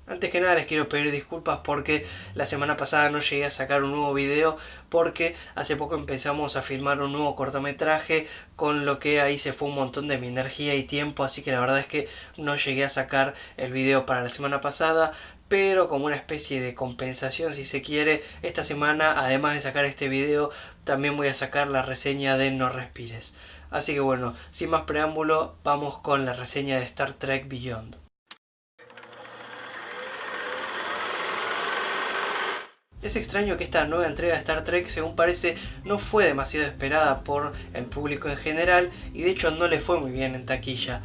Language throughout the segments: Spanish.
Antes que nada les quiero pedir disculpas porque la semana pasada no llegué a sacar un nuevo video porque hace poco empezamos a filmar un nuevo cortometraje, con lo que ahí se fue un montón de mi energía y tiempo, así que la verdad es que no llegué a sacar el video para la semana pasada. Pero como una especie de compensación, si se quiere, esta semana, además de sacar este video, también voy a sacar la reseña de No Respires. Así que bueno, sin más preámbulo, vamos con la reseña de Star Trek Beyond. Es extraño que esta nueva entrega de Star Trek, según parece, no fue demasiado esperada por el público en general y de hecho no le fue muy bien en taquilla.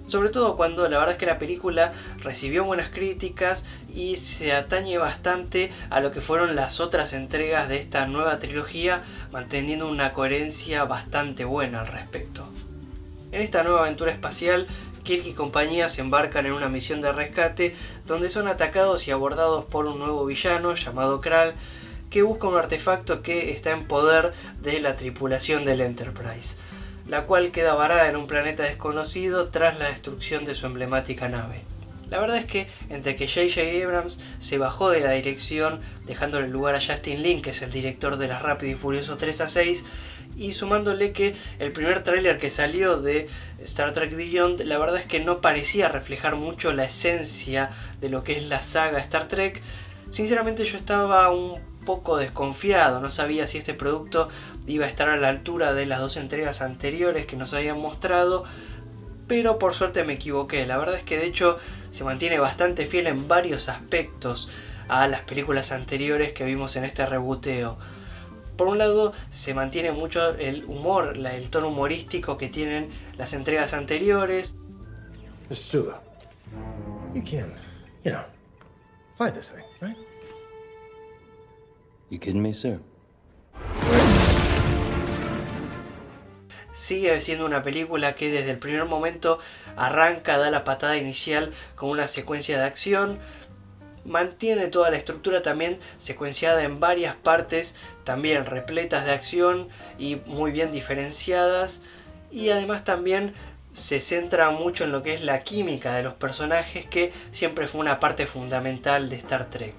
Sobre todo cuando la verdad es que la película recibió buenas críticas y se atañe bastante a lo que fueron las otras entregas de esta nueva trilogía, manteniendo una coherencia bastante buena al respecto. En esta nueva aventura espacial, Kirk y compañía se embarcan en una misión de rescate donde son atacados y abordados por un nuevo villano llamado Kral, que busca un artefacto que está en poder de la tripulación del Enterprise, la cual queda varada en un planeta desconocido tras la destrucción de su emblemática nave. La verdad es que entre que J.J. Abrams se bajó de la dirección dejándole lugar a Justin Lin, que es el director de las Rápido y Furioso 3 a 6, y sumándole que el primer tráiler que salió de Star Trek Beyond, la verdad es que no parecía reflejar mucho la esencia de lo que es la saga Star Trek. Sinceramente yo estaba un poco desconfiado, no sabía si este producto iba a estar a la altura de las dos entregas anteriores que nos habían mostrado, pero por suerte me equivoqué. La verdad es que de hecho se mantiene bastante fiel en varios aspectos a las películas anteriores que vimos en este rebooteo. Por un lado, se mantiene mucho el humor, el tono humorístico que tienen las entregas anteriores. Mr. Sulu, you can, fight this thing, right? You kidding me, sir? Sigue siendo una película que desde el primer momento arranca, da la patada inicial con una secuencia de acción. Mantiene toda la estructura también secuenciada en varias partes, también repletas de acción y muy bien diferenciadas. Y además también se centra mucho en lo que es la química de los personajes, que siempre fue una parte fundamental de Star Trek.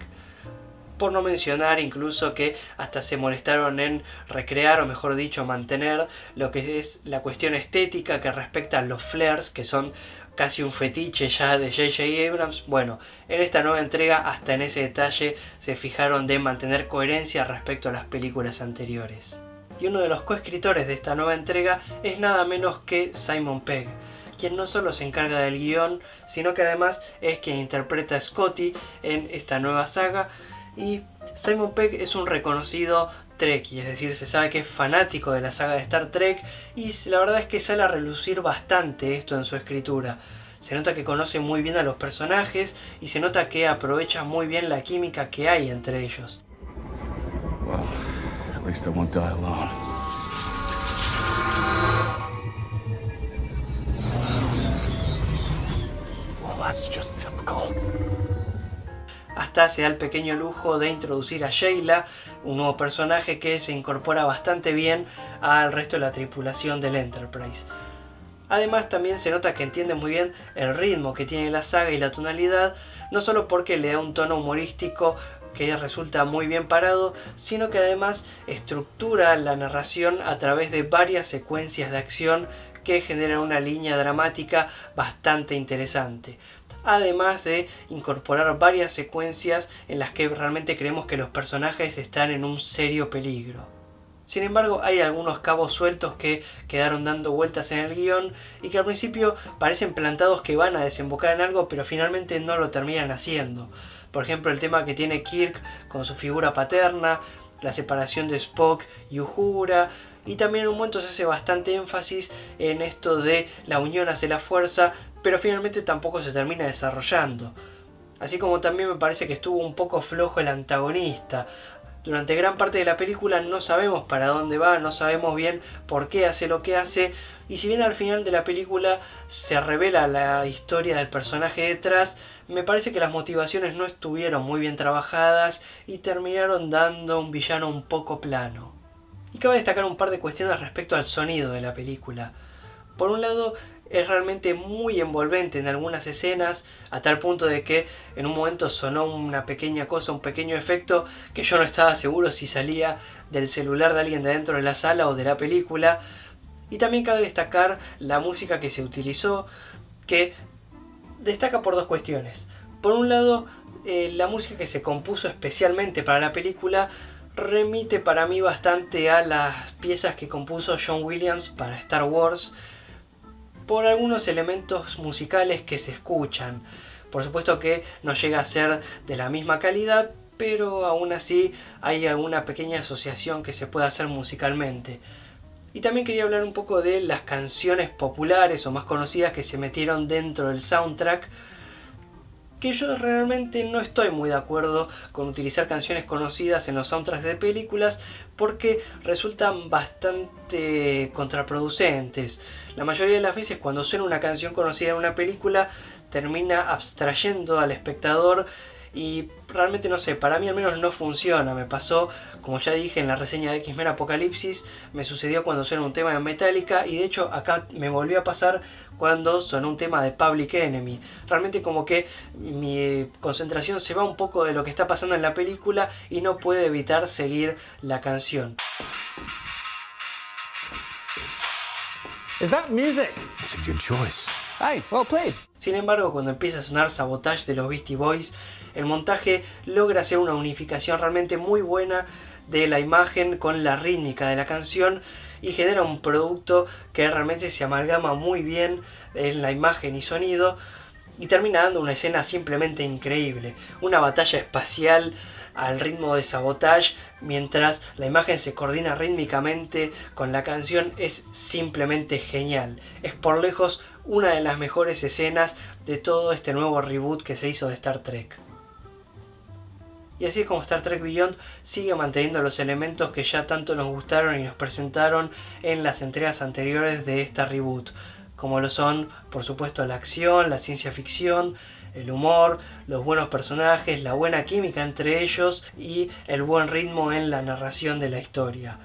Por no mencionar incluso que hasta se molestaron en recrear, o mejor dicho mantener, lo que es la cuestión estética que respecta a los flares, que son casi un fetiche ya de J.J. Abrams. Bueno, en esta nueva entrega hasta en ese detalle se fijaron de mantener coherencia respecto a las películas anteriores. Y uno de los coescritores de esta nueva entrega es nada menos que Simon Pegg, quien no solo se encarga del guión, sino que además es quien interpreta a Scotty en esta nueva saga. Y Simon Pegg es un reconocido Trekkie, es decir, se sabe que es fanático de la saga de Star Trek y la verdad es que sale a relucir bastante esto en su escritura. Se nota que conoce muy bien a los personajes y se nota que aprovecha muy bien la química que hay entre ellos. Well, at least I won't die alone. Well, that's just typical. Hasta se da el pequeño lujo de introducir a Sheila, un nuevo personaje que se incorpora bastante bien al resto de la tripulación del Enterprise. Además también se nota que entiende muy bien el ritmo que tiene la saga y la tonalidad, no solo porque le da un tono humorístico que resulta muy bien parado, sino que además estructura la narración a través de varias secuencias de acción que generan una línea dramática bastante interesante. Además de incorporar varias secuencias en las que realmente creemos que los personajes están en un serio peligro. Sin embargo, hay algunos cabos sueltos que quedaron dando vueltas en el guión y que al principio parecen plantados que van a desembocar en algo, pero finalmente no lo terminan haciendo. Por ejemplo, el tema que tiene Kirk con su figura paterna, la separación de Spock y Uhura, y también en un momento se hace bastante énfasis en esto de la unión hacia la fuerza, pero finalmente tampoco se termina desarrollando. Así como también me parece que estuvo un poco flojo el antagonista. Durante gran parte de la película no sabemos para dónde va, no sabemos bien por qué hace lo que hace, y si bien al final de la película se revela la historia del personaje detrás, me parece que las motivaciones no estuvieron muy bien trabajadas y terminaron dando un villano un poco plano. Y cabe destacar un par de cuestiones respecto al sonido de la película. Por un lado, es realmente muy envolvente en algunas escenas, a tal punto de que en un momento sonó una pequeña cosa, un pequeño efecto que yo no estaba seguro si salía del celular de alguien de dentro de la sala o de la película. Y también cabe destacar la música que se utilizó, que destaca por dos cuestiones. Por un lado, la música que se compuso especialmente para la película remite para mí bastante a las piezas que compuso John Williams para Star Wars, por algunos elementos musicales que se escuchan. Por supuesto que no llega a ser de la misma calidad, pero aún así hay alguna pequeña asociación que se puede hacer musicalmente. Y también quería hablar un poco de las canciones populares o más conocidas que se metieron dentro del soundtrack, que yo realmente no estoy muy de acuerdo con utilizar canciones conocidas en los soundtracks de películas porque resultan bastante contraproducentes. La mayoría de las veces cuando suena una canción conocida en una película termina abstrayendo al espectador y realmente no sé, para mí al menos no funciona. Me pasó, como ya dije en la reseña de X-Men Apocalipsis, me sucedió cuando suena un tema de Metallica y de hecho acá me volvió a pasar cuando sonó un tema de Public Enemy. Realmente como que mi concentración se va un poco de lo que está pasando en la película y no puedo evitar seguir la canción. Is that music? It's a good choice. Hey, well played. Sin embargo, cuando empieza a sonar Sabotage de los Beastie Boys, el montaje logra hacer una unificación realmente muy buena de la imagen con la rítmica de la canción y genera un producto que realmente se amalgama muy bien en la imagen y sonido y termina dando una escena simplemente increíble. Una batalla espacial al ritmo de Sabotage mientras la imagen se coordina rítmicamente con la canción es simplemente genial. Es por lejos una de las mejores escenas de todo este nuevo reboot que se hizo de Star Trek. Y así es como Star Trek Beyond sigue manteniendo los elementos que ya tanto nos gustaron y nos presentaron en las entregas anteriores de esta reboot, como lo son, por supuesto, la acción, la ciencia ficción, el humor, los buenos personajes, la buena química entre ellos y el buen ritmo en la narración de la historia.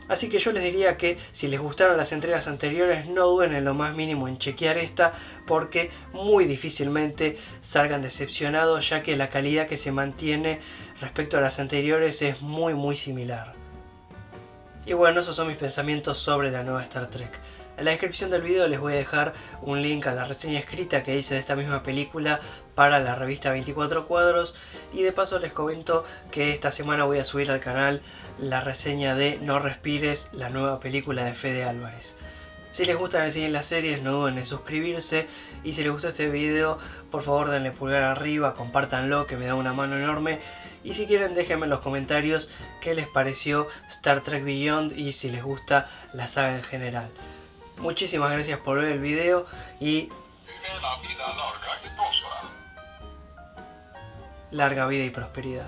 Así que yo les diría que si les gustaron las entregas anteriores no duden en lo más mínimo en chequear esta porque muy difícilmente salgan decepcionados ya que la calidad que se mantiene respecto a las anteriores es muy similar. Y bueno, esos son mis pensamientos sobre la nueva Star Trek. En la descripción del video les voy a dejar un link a la reseña escrita que hice de esta misma película para la revista 24 Cuadros y de paso les comento que esta semana voy a subir al canal la reseña de No Respires, la nueva película de Fede Álvarez. Si les gustan el cine y las series no duden en suscribirse y si les gustó este video por favor denle pulgar arriba, compártanlo que me da una mano enorme y si quieren déjenme en los comentarios qué les pareció Star Trek Beyond y si les gusta la saga en general. Muchísimas gracias por ver el video y larga vida y prosperidad.